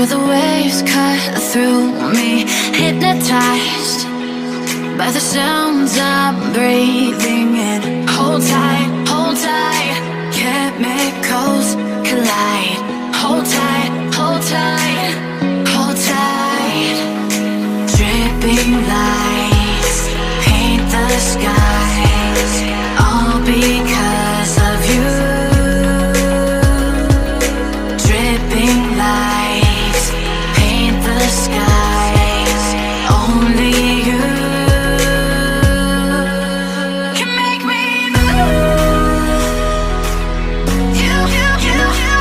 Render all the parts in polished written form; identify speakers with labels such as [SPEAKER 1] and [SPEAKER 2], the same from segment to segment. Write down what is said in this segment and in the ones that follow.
[SPEAKER 1] Feel the waves cut through me, hypnotized by the sounds I'm breathing in. Hold tight, hold tight, chemicals collide. Hold tight, hold tight, hold tight. Dripping lights paint the skies, all because of you. Dripping lights paint the skies, only you can make me move. You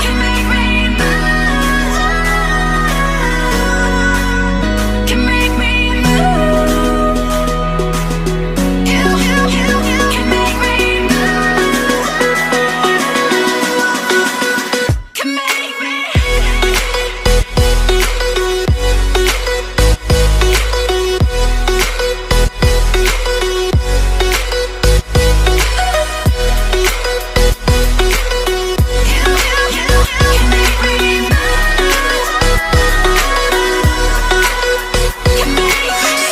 [SPEAKER 1] can make me move. Can make me move. You can make me move. Can make me.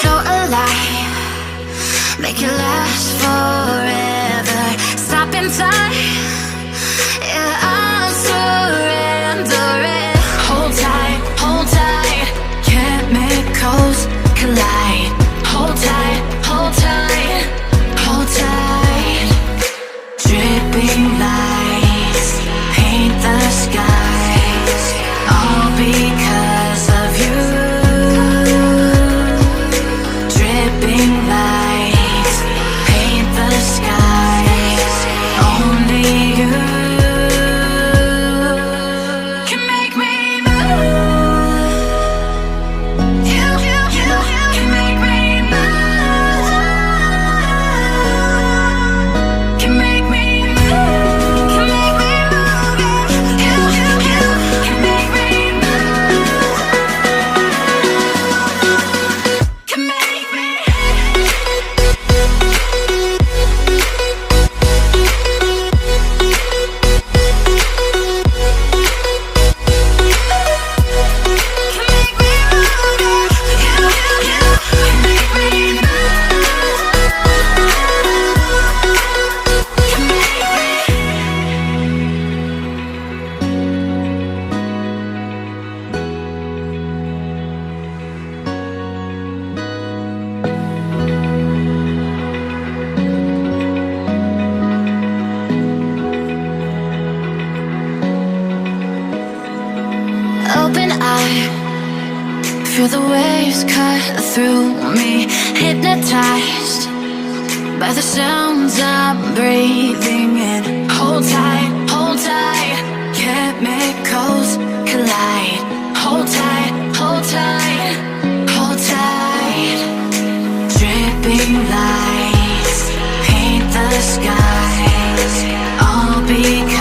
[SPEAKER 1] So alive, make it last forever. Stop in time, yeah, I'll surrender it. Hold tight, chemicals collide. Hold tight, hold tight, hold tight. Dripping lights paint the skies, all because of you. Dripping lights paint the skies, only you can make me move. You can make me move. Can make me move. Can make me move. You can make me move. Can make me. Open eye, feel the waves cut through me, hypnotized by the sounds I'm breathing in. Hold tight, chemicals collide. Hold tight, hold tight, hold tight. Dripping lights paint the skies, all because